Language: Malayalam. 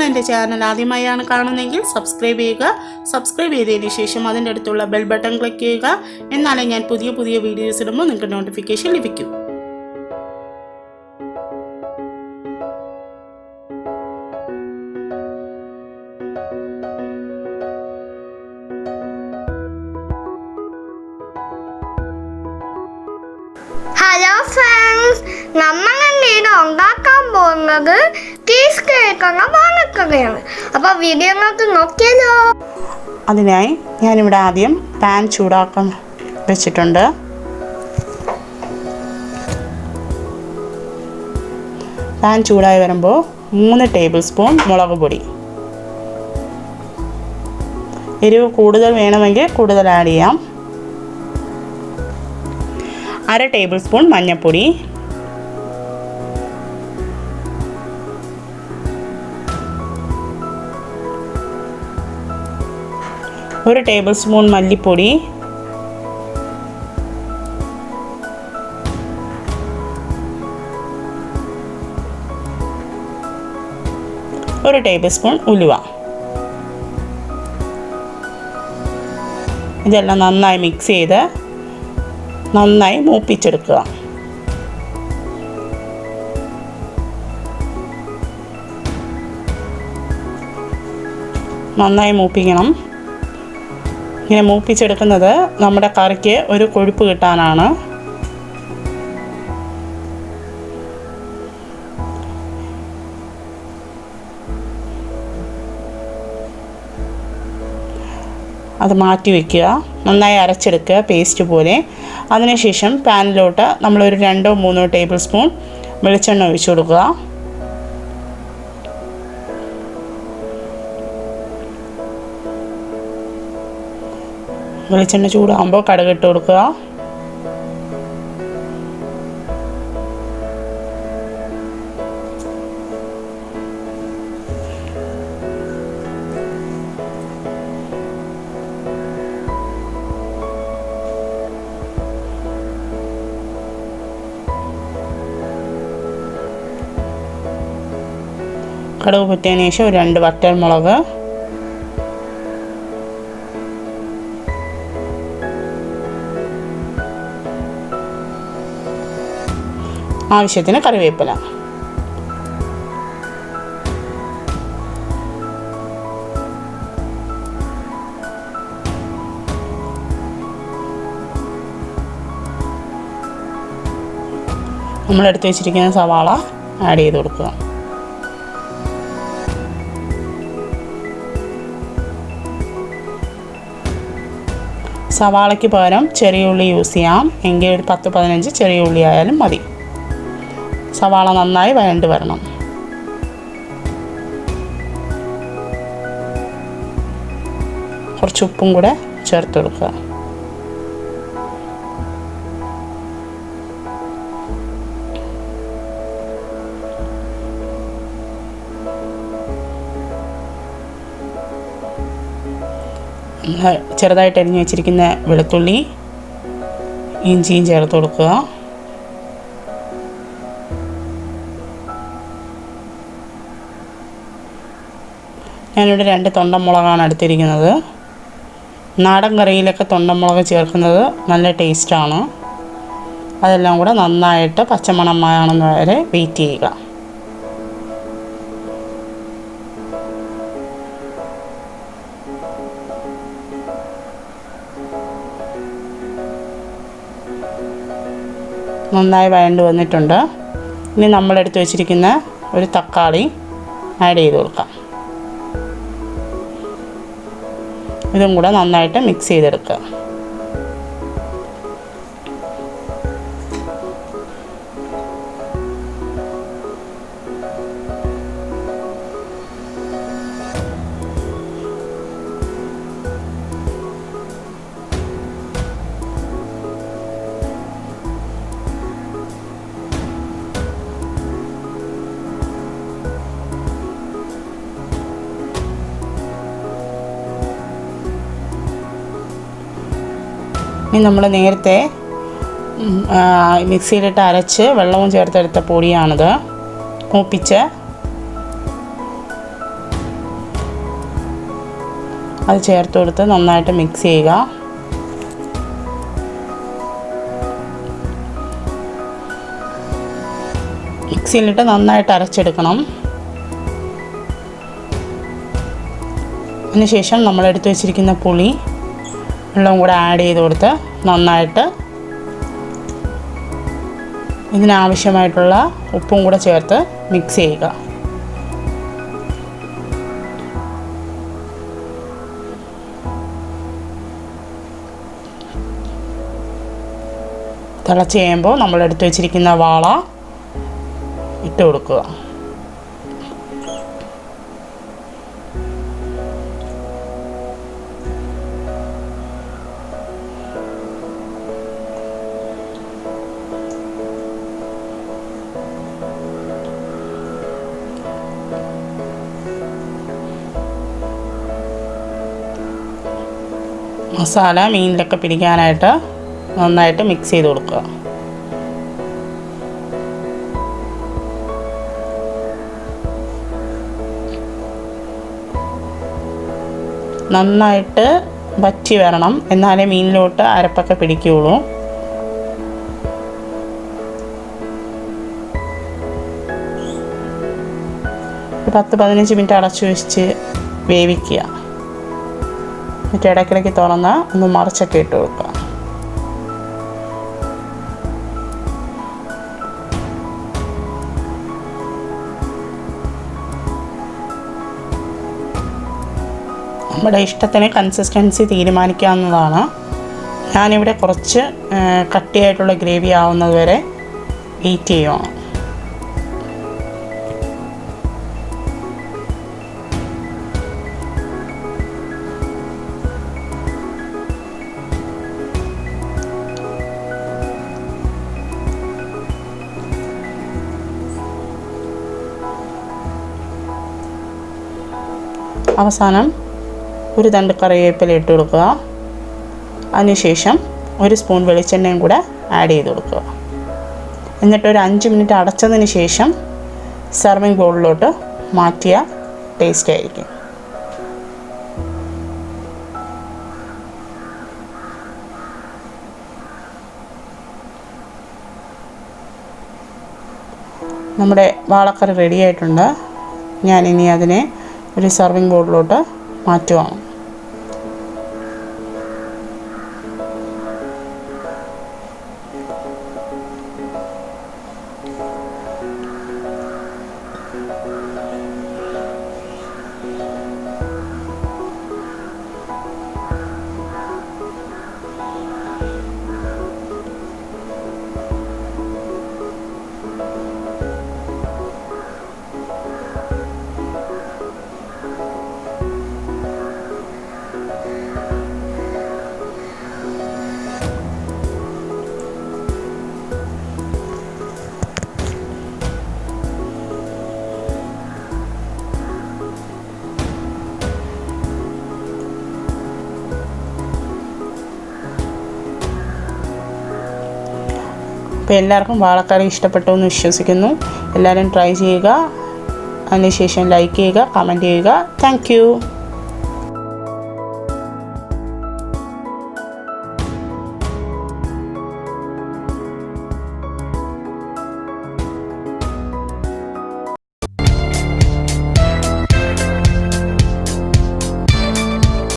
നിങ്ങൾ എൻ്റെ ചാനൽ ആദ്യമായാണ് കാണുന്നതെങ്കിൽ സബ്സ്ക്രൈബ് ചെയ്യുക. സബ്സ്ക്രൈബ് ചെയ്തതിന് ശേഷം അതിൻ്റെ അടുത്തുള്ള ബെൽ ബട്ടൺ ക്ലിക്ക് ചെയ്യുക. എന്നാലേ ഞാൻ പുതിയ പുതിയ വീഡിയോസ് ഇടുമ്പോൾ നിങ്ങൾക്ക് നോട്ടിഫിക്കേഷൻ ലഭിക്കും. ഹലോ ഫ്രണ്ട്സ്, നമ്മൾ ഇന്ന് ഉണ്ടാക്കാൻ പോകുന്നത് ചീസ് കേക്കാണ് പാലക്കറിയാണ്. അപ്പോൾ വീഡിയോ നമുക്ക് നോക്കിയാലോ. അതിനായി ഞാനിവിടെ ആദ്യം പാൻ ചൂടാക്കാൻ വെച്ചിട്ടുണ്ട്. പാൻ ചൂടായി വരുമ്പോൾ 3 ടേബിൾ സ്പൂൺ മുളക് പൊടി. എരിവ് കൂടുതൽ വേണമെങ്കിൽ കൂടുതൽ ആഡ് ചെയ്യാം. 1/2 ടേബിൾ സ്പൂൺ മഞ്ഞൾപ്പൊടി, 1 ടേബിൾ സ്പൂൺ മല്ലിപ്പൊടി, 1 ടേബിൾ സ്പൂൺ ഉലുവ. ഇതെല്ലാം നന്നായി മിക്സ് ചെയ്ത് നന്നായി മൂപ്പിച്ചെടുക്കുക. നന്നായി മൂപ്പിക്കണം. ഇങ്ങനെ മൂപ്പിച്ചെടുക്കുന്നത് നമ്മുടെ കറിക്ക് ഒരു കൊഴുപ്പ് കിട്ടാനാണ്. അത് മാറ്റി വയ്ക്കുക. നന്നായി അരച്ചെടുക്കുക പേസ്റ്റ് പോലെ. അതിനുശേഷം പാനിലോട്ട് നമ്മളൊരു 2-3 ടേബിൾ സ്പൂൺ വെളിച്ചെണ്ണ ഒഴിച്ചു കൊടുക്കുക. വെളിച്ചെണ്ണ ചൂടാകുമ്പോൾ കടുക് ഇട്ട് കൊടുക്കുക. കടുക് പൊട്ടിയതിന് ശേഷം 2 വറ്റൽമുളക്, ആവശ്യത്തിന് കറിവേപ്പില. നമ്മളെടുത്ത് വെച്ചിരിക്കുന്ന സവാള ആഡ് ചെയ്ത് കൊടുക്കുക. സവാളയ്ക്ക് പകരം ചെറിയ ഉള്ളി യൂസ് ചെയ്യാം. എങ്കിൽ ഒരു 10-15 ചെറിയ ഉള്ളി ആയാലും മതി. സവാള നന്നായി വഴണ്ട് വരണം. കുറച്ച് ഉപ്പും കൂടെ ചേർത്ത് കൊടുക്കുക. ചെറുതായിട്ട് അരിഞ്ഞ് വെച്ചിരിക്കുന്ന വെളുത്തുള്ളി, ഇഞ്ചിയും ചേർത്ത് കൊടുക്കുക. ഞാനിവിടെ 2 തൊണ്ടമുളകാണ് എടുത്തിരിക്കുന്നത്. നാടൻ കറിയിലൊക്കെ തൊണ്ടമുളക് ചേർക്കുന്നത് നല്ല ടേസ്റ്റാണ്. അതെല്ലാം കൂടെ നന്നായിട്ട് പച്ചമണം മാറുന്നത് വരെ വെയിറ്റ് ചെയ്യുക. നന്നായി വഴണ്ട് വന്നിട്ടുണ്ട്. ഇനി നമ്മളെടുത്ത് വെച്ചിരിക്കുന്ന ഒരു തക്കാളി ആഡ് ചെയ്ത് കൊടുക്കാം. ഇതും കൂടെ നന്നായിട്ട് മിക്സ് ചെയ്തെടുക്കുക. ഇനി നമ്മൾ നേരത്തെ മിക്സിയിലിട്ട് അരച്ച് വെള്ളവും ചേർത്തെടുത്ത പൊടിയാണിത്. മൂപ്പിച്ച് അത് ചേർത്ത് കൊടുത്ത് നന്നായിട്ട് മിക്സ് ചെയ്യുക. മിക്സിയിലിട്ട് നന്നായിട്ട് അരച്ചെടുക്കണം. അതിനുശേഷം നമ്മളെടുത്ത് വെച്ചിരിക്കുന്ന പുളി വെള്ളം കൂടെ ആഡ് ചെയ്ത് കൊടുത്ത് നന്നായിട്ട് ഇതിനാവശ്യമായിട്ടുള്ള ഉപ്പും കൂടെ ചേർത്ത് മിക്സ് ചെയ്യുക. തിളച്ച് കഴിയുമ്പോൾ നമ്മളെടുത്ത് വെച്ചിരിക്കുന്ന വാള ഇട്ട് കൊടുക്കുക. മസാല മീനിലൊക്കെ പിടിക്കാനായിട്ട് നന്നായിട്ട് മിക്സ് ചെയ്ത് കൊടുക്കുക. നന്നായിട്ട് വറ്റി വരണം, എന്നാലേ മീനിലോട്ട് അരപ്പൊക്കെ പിടിക്കുകയുള്ളൂ. ഒരു 10-15 മിനിറ്റ് അടച്ചു വെച്ച് വേവിക്കുക. എന്നിട്ട് ഇടയ്ക്കിടയ്ക്ക് തുറന്ന് ഒന്ന് മറിച്ചൊക്കെ ഇട്ട് കൊടുക്കുക. നമ്മുടെ ഇഷ്ടത്തിന് കൺസിസ്റ്റൻസി തീരുമാനിക്കാവുന്നതാണ്. ഞാനിവിടെ കുറച്ച് കട്ടിയായിട്ടുള്ള ഗ്രേവി ആവുന്നത് വരെ വെയിറ്റ് ചെയ്യുകയാണ്. അവസാനം ഒരു തണ്ട് കറിവേപ്പില ഇട്ട് കൊടുക്കുക. അതിനുശേഷം ഒരു സ്പൂൺ വെളിച്ചെണ്ണയും കൂടെ ആഡ് ചെയ്ത് കൊടുക്കുക. എന്നിട്ടൊരു 5 മിനിറ്റ് അടച്ചതിന് ശേഷം സർവിങ് ബൗളിലോട്ട് മാറ്റിയ ടേസ്റ്റ് ആയിരിക്കും. നമ്മുടെ വാളക്കറി റെഡി ആയിട്ടുണ്ട്. ഞാനിനി അതിനെ ഒരു സർവിങ് ബൗളിലോട്ട് മാറ്റുവാണ്. അപ്പോൾ എല്ലാവർക്കും വാളക്കറി ഇഷ്ടപ്പെട്ടു എന്ന് വിശ്വസിക്കുന്നു. എല്ലാവരും ട്രൈ ചെയ്യുക. അതിനുശേഷം ലൈക്ക് ചെയ്യുക, കമൻറ്റ് ചെയ്യുക. Thank you.